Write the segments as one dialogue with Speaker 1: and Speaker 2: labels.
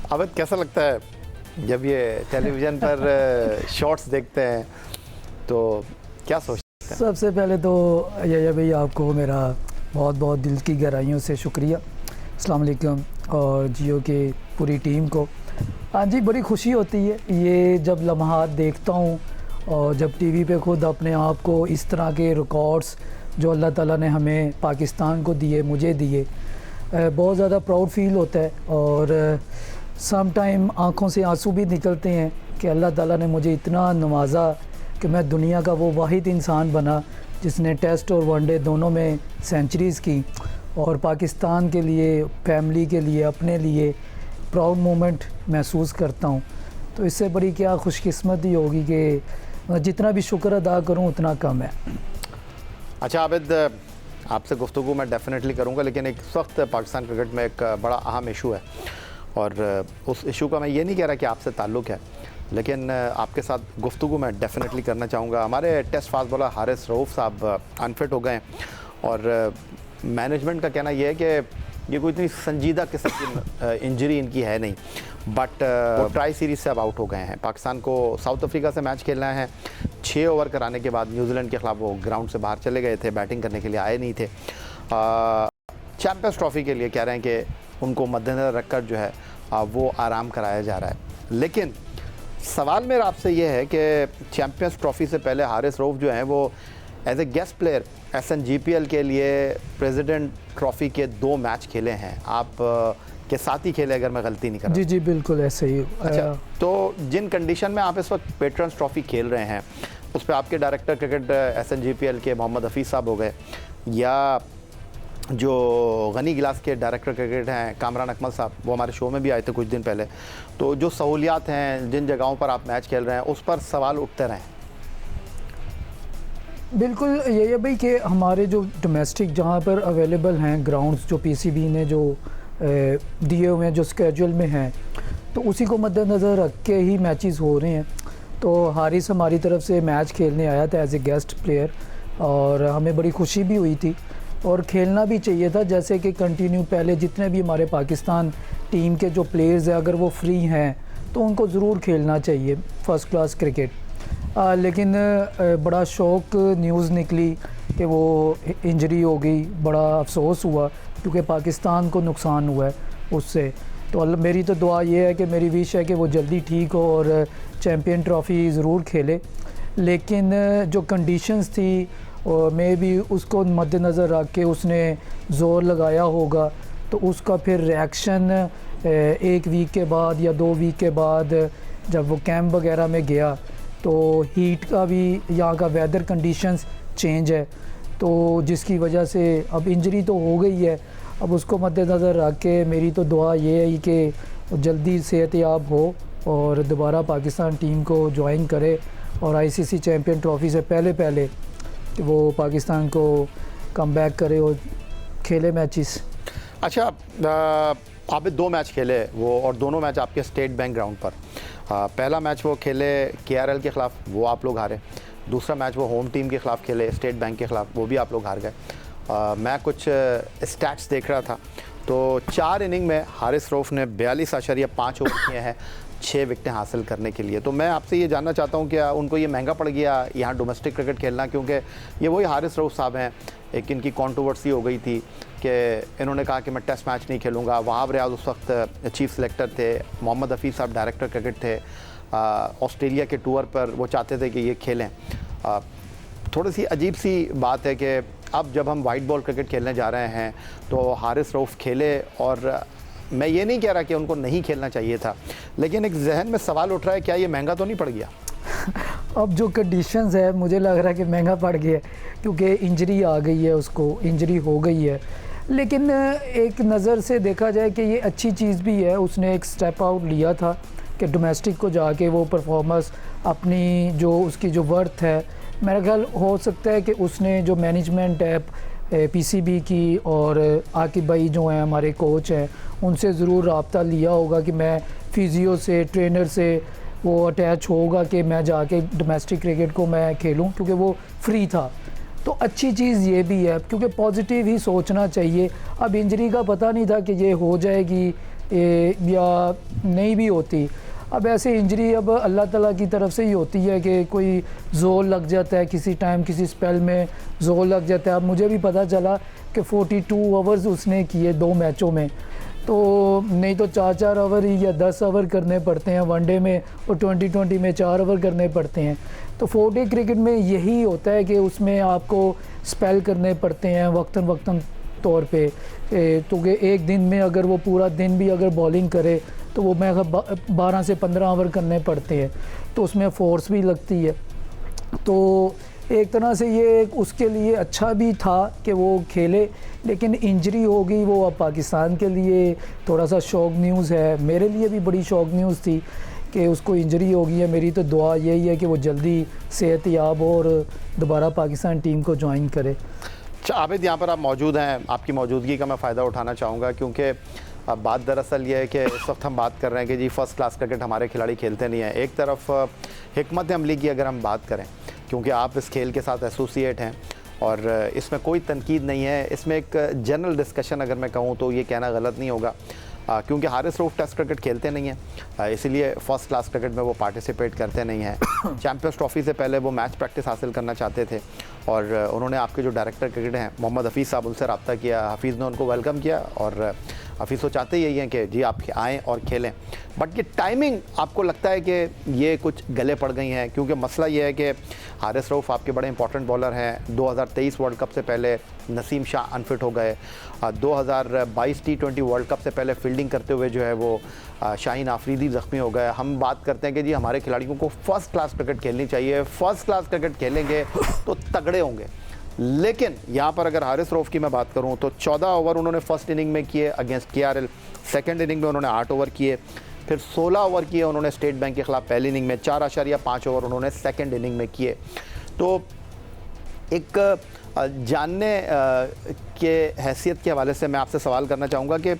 Speaker 1: अवध, कैसा लगता है जब ये टेलीविज़न पर शॉट्स देखते हैं तो क्या सोचते हैं?
Speaker 2: सबसे पहले तो यही भाई आपको मेरा बहुत बहुत दिल की गहराइयों से शुक्रिया। अस्सलाम वालेकुम और जियो की पूरी टीम को। हाँ जी, बड़ी खुशी होती है ये जब लम्हात देखता हूँ और जब टीवी पे खुद अपने आप को इस तरह के रिकॉर्ड्स जो अल्लाह ताला ने हमें पाकिस्तान को दिए, मुझे दिए, बहुत ज़्यादा प्राउड फील होता है। और सम टाइम आँखों से आंसू भी निकलते हैं कि अल्लाह ताला ने मुझे इतना नवाजा कि मैं दुनिया का वो वाहिद इंसान बना जिसने टेस्ट और वनडे दोनों में सेंचुरीज़ की और पाकिस्तान के लिए, फैमिली के लिए, अपने लिए प्राउड मोमेंट महसूस करता हूँ। तो इससे बड़ी क्या खुशकिस्मती होगी कि जितना भी शुक्र अदा करूँ उतना कम है।
Speaker 1: अच्छा आबिद, आपसे गुफ्तगू मैं डेफिनेटली करूँगा, लेकिन एक इस वक्त पाकिस्तान क्रिकेट में एक बड़ा अहम इशू है और उस इशू का मैं ये नहीं कह रहा कि आपसे ताल्लुक़ है, लेकिन आपके साथ गुफ्तगू मैं डेफिनेटली करना चाहूँगा। हमारे test fast bowler Haris Rauf साहब अनफिट हो गए और मैनेजमेंट का कहना यह है कि ये कोई इतनी संजीदा किस्म की इंजरी इनकी है नहीं, बट वो ट्राई सीरीज़ से अब आउट हो गए हैं। पाकिस्तान को साउथ अफ्रीका से मैच खेलना है। 6 ओवर कराने के बाद न्यूजीलैंड के ख़िलाफ़ वो ग्राउंड से बाहर चले गए थे, बैटिंग करने के लिए आए नहीं थे। चैम्पियंस ट्रॉफ़ी के लिए कह रहे हैं कि उनको मद्देनज़र रखकर जो है वो आराम कराया जा रहा है। लेकिन सवाल मेरा आपसे ये है कि चैम्पियंस ट्रॉफ़ी से पहले हारिस रऊफ़ जो हैं वो as a guest player SNGPL के लिए प्रेसिडेंट ट्रॉफ़ी के 2 मैच खेले हैं। आप के साथ ही खेले अगर मैं गलती नहीं कर रहा।
Speaker 2: जी जी बिल्कुल ऐसे ही।
Speaker 1: अच्छा, तो जिन कंडीशन में आप इस वक्त पेट्रन्स ट्रॉफ़ी खेल रहे हैं उस पर आपके डायरेक्टर क्रिकेट SNGPL के मोहम्मद हफीज़ साहब हो गए या जो गनी गिलास के डायरेक्टर क्रिकेट हैं कामरान अकमल साहब, वो हमारे शो में भी आए थे कुछ दिन पहले, तो जो सहूलियात हैं, जिन जगहों पर आप मैच खेल रहे हैं, उस पर सवाल उठते रहें।
Speaker 2: बिल्कुल ये है भाई कि हमारे जो डोमेस्टिक जहाँ पर अवेलेबल हैं ग्राउंड्स जो PCB ने जो दिए हुए हैं, जो स्केड्यूल में हैं, तो उसी को मद्देनज़र रख के ही मैचेस हो रहे हैं। तो हारिस हमारी तरफ से मैच खेलने आया था एज ए गेस्ट प्लेयर और हमें बड़ी खुशी भी हुई थी और खेलना भी चाहिए था। जैसे कि कंटिन्यू पहले जितने भी हमारे पाकिस्तान टीम के जो प्लेयर्स हैं अगर वो फ्री हैं तो उनको ज़रूर खेलना चाहिए फ़र्स्ट क्लास क्रिकेट। लेकिन बड़ा शौक न्यूज़ निकली कि वो इंजरी हो गई, बड़ा अफसोस हुआ क्योंकि पाकिस्तान को नुकसान हुआ है उससे। तो मेरी तो दुआ ये है कि मेरी विश है कि वो जल्दी ठीक हो और चैम्पियन ट्रॉफ़ी ज़रूर खेले। लेकिन जो कंडीशंस थी मे भी उसको मद्देनज़र रख के उसने ज़ोर लगाया होगा, तो उसका फिर रिएक्शन 1 वीक के बाद या 2 वीक के बाद जब वो कैंप वगैरह में गया तो हीट का भी, यहाँ का वेदर कंडीशंस चेंज है, तो जिसकी वजह से अब इंजरी तो हो गई है। अब उसको मद्देनज़र रख के मेरी तो दुआ ये है कि जल्दी सेहतयाब हो और दोबारा पाकिस्तान टीम को ज्वाइन करे और ICC चैम्पियन ट्रॉफ़ी से पहले वो पाकिस्तान को कम बैक करे और खेले मैचेस।
Speaker 1: अच्छा, आपने 2 मैच खेले वो, और दोनों मैच आपके स्टेट बैंक ग्राउंड पर। पहला मैच वो खेले KRL के ख़िलाफ़, वो आप लोग हारे। दूसरा मैच वो होम टीम के ख़िलाफ़ खेले स्टेट बैंक के ख़िलाफ़, वो भी आप लोग हार गए। मैं कुछ स्टैट्स देख रहा था तो 4 इनिंग में हारिस रऊफ़ ने 42.5 ओवर किए हैं 6 विकेटें हासिल करने के लिए। तो मैं आपसे ये जानना चाहता हूँ कि उनको ये महंगा पड़ गया यहाँ डोमेस्टिक क्रिकेट खेलना, क्योंकि ये वही हारिस रऊफ़ साहब हैं। एक इनकी कंट्रोवर्सी हो गई थी कि इन्होंने कहा कि मैं टेस्ट मैच नहीं खेलूँगा। वहाब रियाज उस वक्त चीफ सेलेक्टर थे, मोहम्मद हफीज़ साहब डायरेक्टर क्रिकेट थे। ऑस्ट्रेलिया के टूर पर वो चाहते थे कि ये खेलें। थोड़ी सी अजीब सी बात है कि अब जब हम वाइट बॉल क्रिकेट खेलने जा रहे हैं तो हारिस रऊफ़ खेले, और मैं ये नहीं कह रहा कि उनको नहीं खेलना चाहिए था, लेकिन एक जहन में सवाल उठ रहा है क्या ये महंगा तो नहीं पड़ गया?
Speaker 2: अब जो कंडीशंस है मुझे लग रहा है कि महंगा पड़ गया क्योंकि इंजरी आ गई है, उसको इंजरी हो गई है। लेकिन एक नज़र से देखा जाए कि ये अच्छी चीज़ भी है, उसने एक स्टेप आउट लिया था कि डोमेस्टिक को जाके वो परफॉर्मेंस अपनी जो उसकी जो वर्थ है, मेरा ख्याल हो सकता है कि उसने जो मैनेजमेंट है PCB की और आकिब भाई जो हैं हमारे कोच हैं उनसे ज़रूर रब्ता लिया होगा कि मैं फिजियो से, ट्रेनर से वो अटैच होगा कि मैं जाके डोमेस्टिक क्रिकेट को मैं खेलूं क्योंकि वो फ्री था। तो अच्छी चीज़ ये भी है क्योंकि पॉजिटिव ही सोचना चाहिए। अब इंजरी का पता नहीं था कि ये हो जाएगी या नहीं भी होती। अब ऐसे इंजरी अब अल्लाह ताला की तरफ से ही होती है कि कोई जोर लग जाता है किसी टाइम, किसी स्पेल में जोर लग जाता है। अब मुझे भी पता चला कि 42 आवर्स उसने किए 2 मैचों में, तो नहीं तो 4-4 ओवर या 10 ओवर करने पड़ते हैं वनडे में, और 2020 में 4 ओवर करने पड़ते हैं। तो 4-डे क्रिकेट में यही होता है कि उसमें आपको स्पेल करने पड़ते हैं वक्तन तौर पे। तो कि एक दिन में अगर वो पूरा दिन भी अगर बॉलिंग करे तो वो मैं 12 से 15 ओवर करने पड़ते हैं, तो उसमें फोर्स भी लगती है। तो एक तरह से ये उसके लिए अच्छा भी था कि वो खेले, लेकिन इंजरी हो गई वो अब पाकिस्तान के लिए थोड़ा सा शॉक न्यूज़ है। मेरे लिए भी बड़ी शॉक न्यूज़ थी कि उसको इंजरी हो गई है। मेरी तो दुआ यही है कि वो जल्दी सेहतयाब हो और दोबारा पाकिस्तान टीम को ज्वाइन करे।
Speaker 1: आबिद, यहाँ पर आप मौजूद हैं, आपकी मौजूदगी का मैं फ़ायदा उठाना चाहूँगा, क्योंकि अब बात दरअसल ये है कि इस वक्त हम बात कर रहे हैं कि जी फ़र्स्ट क्लास क्रिकेट हमारे खिलाड़ी खेलते नहीं हैं। एक तरफ हिकमत अमली की अगर हम बात करें, क्योंकि आप इस खेल के साथ एसोसिएट हैं और इसमें कोई तनकीद नहीं है, इसमें एक जनरल डिस्कशन अगर मैं कहूँ तो ये कहना गलत नहीं होगा, क्योंकि हारिस रऊफ़ टेस्ट क्रिकेट खेलते नहीं हैं, इसीलिए फ़र्स्ट क्लास क्रिकेट में वो पार्टिसिपेट करते नहीं हैं। चैम्पियंस ट्रॉफ़ी से पहले वो मैच प्रैक्टिस हासिल करना चाहते थे और उन्होंने आपके जो डायरेक्टर क्रिकेट हैं मोहम्मद हफ़ीज़ साहब, उनसे रब्ता किया। हफ़ीज़ ने उनको वेलकम किया और हफ़ीज़ तो चाहते यही हैं कि जी आप आएँ और खेलें, बट ये टाइमिंग आपको लगता है कि ये कुछ गले पड़ गई हैं? क्योंकि मसला ये है कि हारिस रऊफ़ आपके बड़े इंपॉर्टेंट बॉलर हैं। 2023 वर्ल्ड कप से पहले नसीम शाह अनफिट हो गए, 2022 T20 वर्ल्ड कप से पहले फील्डिंग करते हुए जो है वो शाहीन आफरीदी ज़ख्मी हो गए। हम बात करते हैं कि जी हमारे खिलाड़ियों को फ़र्स्ट क्लास क्रिकेट खेलनी चाहिए, फ़र्स्ट क्लास क्रिकेट खेलेंगे तो तगड़े होंगे। लेकिन यहाँ पर अगर हारिस रऊफ़ की मैं बात करूँ तो 14 ओवर उन्होंने फ़र्स्ट इनिंग में किए अगेंस्ट KRL, सेकंड इनिंग में उन्होंने 8 ओवर किए, फिर 16 ओवर किए उन्होंने स्टेट बैंक के ख़िलाफ़ पहली इनिंग में, 4.5 ओवर उन्होंने सेकंड इनिंग में किए। तो एक जानने के हैसियत के हवाले से मैं आपसे सवाल करना चाहूँगा कि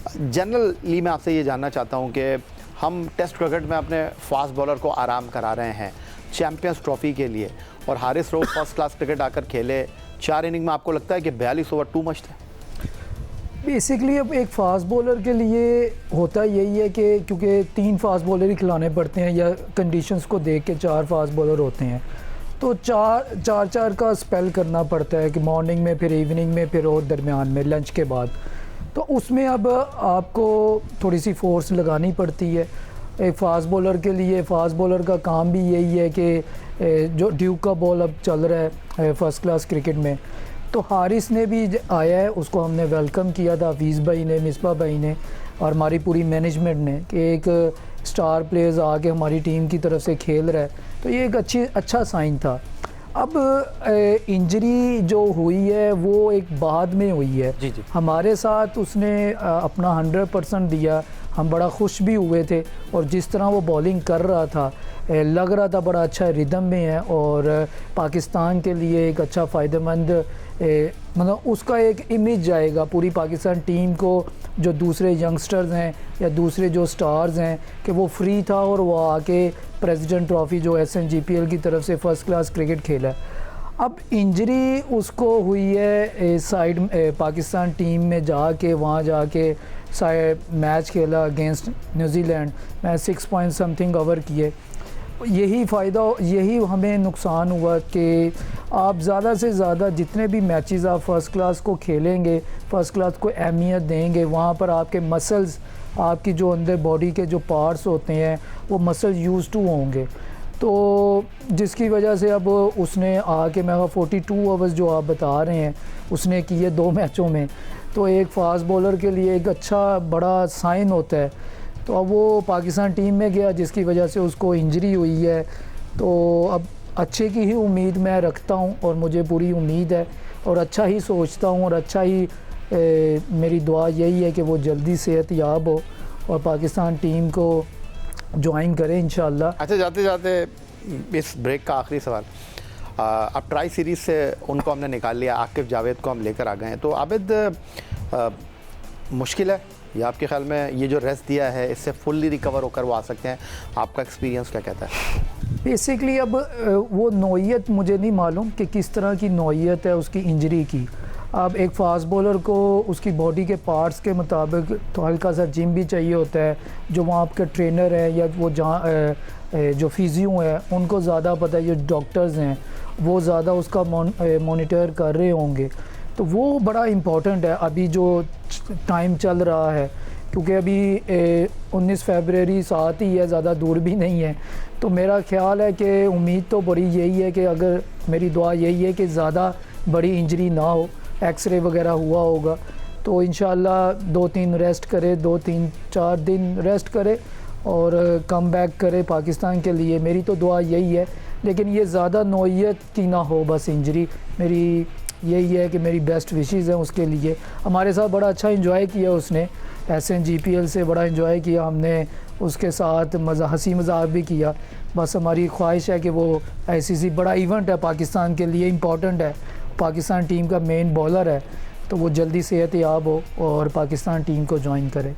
Speaker 1: जनरली मैं आपसे ये जानना चाहता हूँ कि हम टेस्ट क्रिकेट में अपने फास्ट बॉलर को आराम करा रहे हैं चैम्पियंस ट्रॉफ़ी के लिए, और Haris Rauf first class cricket आकर खेले 4 इनिंग में, आपको लगता है कि 42 ओवर टू मच थे?
Speaker 2: बेसिकली अब एक फ़ास्ट बॉलर के लिए होता यही है कि क्योंकि 3 फास्ट बॉलर ही खिलाने पड़ते हैं या कंडीशंस को देख के 4 फास्ट बॉलर होते हैं, तो 4 का स्पेल करना पड़ता है कि मॉर्निंग में, फिर इवनिंग में, फिर और दरमियान में लंच के बाद। तो उसमें अब आपको थोड़ी सी फोर्स लगानी पड़ती है। एक फ़ास्ट बॉलर के लिए, फ़ास्ट बॉलर का काम भी यही है कि जो ड्यूक का बॉल अब चल रहा है फ़र्स्ट क्लास क्रिकेट में, तो हारिस ने भी आया है, उसको हमने वेलकम किया था, हफीज़ भाई ने, मिसबा भाई ने और हमारी पूरी मैनेजमेंट ने, कि एक स्टार प्लेयर्स आके हमारी टीम की तरफ से खेल रहा है, तो ये एक अच्छा साइन था। अब इंजरी जो हुई है वो एक बाद में हुई है।
Speaker 1: जी जी।
Speaker 2: हमारे साथ उसने अपना 100% दिया, हम बड़ा खुश भी हुए थे, और जिस तरह वो बॉलिंग कर रहा था लग रहा था बड़ा अच्छा रिदम में है, और पाकिस्तान के लिए एक अच्छा फ़ायदेमंद मतलब उसका एक इमेज जाएगा पूरी पाकिस्तान टीम को, जो दूसरे यंगस्टर्स हैं या दूसरे जो स्टार्स हैं, कि वो फ्री था और वो आके प्रेसिडेंट ट्रॉफ़ी जो SNGPL की तरफ से फ़र्स्ट क्लास क्रिकेट खेला। अब इंजरी उसको हुई है साइड पाकिस्तान टीम में जाके, वहाँ जाके मैच खेला against New Zealand, match 6 point something over किए। यही फ़ायदा, यही हमें नुकसान हुआ कि आप ज़्यादा से ज़्यादा जितने भी मैचेस आप फ़र्स्ट क्लास को खेलेंगे, फ़र्स्ट क्लास को अहमियत देंगे, वहाँ पर आपके मसल्स, आपकी जो अंदर बॉडी के जो पार्ट्स होते हैं वो मसल यूज़ टू होंगे, तो जिसकी वजह से अब उसने आके मैं 42 ओवर्स जो आप बता रहे हैं उसने किए 2 मैचों में, तो एक फ़ास्ट बॉलर के लिए एक अच्छा बड़ा साइन होता है। तो अब वो पाकिस्तान टीम में गया जिसकी वजह से उसको इंजरी हुई है, तो अब अच्छे की ही उम्मीद मैं रखता हूँ और मुझे पूरी उम्मीद है और अच्छा ही सोचता हूँ, और अच्छा ही मेरी दुआ यही है कि वो जल्दी सेहतयाब हो और पाकिस्तान टीम को ज्वाइन करें इंशाल्लाह।
Speaker 1: अच्छा, जाते जाते इस ब्रेक का आखिरी सवाल, अब ट्राई सीरीज़ से उनको हमने निकाल लिया, आकिब जावेद को हम लेकर आ गए हैं, तो आबिद मुश्किल है ये आपके ख्याल में, ये जो रेस्ट दिया है इससे फुल्ली रिकवर होकर वो आ सकते हैं? आपका एक्सपीरियंस क्या कहता है?
Speaker 2: बेसिकली अब वो नौइयत मुझे नहीं मालूम कि किस तरह की नौइयत है उसकी इंजरी की। अब एक फास्ट बॉलर को उसकी बॉडी के पार्ट्स के मुताबिक तो हल्का सा जिम भी चाहिए होता है, जो वहाँ आपके ट्रेनर हैं या वो जहाँ जो फिजियो हैं उनको ज़्यादा पता है, जो डॉक्टर्स हैं वो ज़्यादा उसका मॉनिटर कर रहे होंगे। तो वो बड़ा इम्पोर्टेंट है अभी जो टाइम चल रहा है, क्योंकि अभी 19 फरवरी साथ ही है, ज़्यादा दूर भी नहीं है। तो मेरा ख्याल है कि उम्मीद तो बड़ी यही है कि अगर मेरी दुआ यही है कि ज़्यादा बड़ी इंजरी ना हो, एक्सरे वगैरह हुआ होगा तो इंशाल्लाह 2-3 रेस्ट करे, 2-3-4 दिन रेस्ट करे और कम बैक करे पाकिस्तान के लिए। मेरी तो दुआ यही है, लेकिन ये ज़्यादा नौइयत की ना हो बस इंजरी। मेरी यही है कि मेरी बेस्ट विशेज़ हैं उसके लिए। हमारे साथ बड़ा अच्छा एंजॉय किया उसने, SNGPL से बड़ा एंजॉय किया हमने, उसके साथ हंसी मजाक भी किया। बस हमारी ख्वाहिश है कि वो ICC बड़ा इवेंट है पाकिस्तान के लिए, इम्पॉर्टेंट है, पाकिस्तान टीम का मेन बॉलर है, तो वो जल्दी सेहतयाब हो और पाकिस्तान टीम को ज्वाइन करे।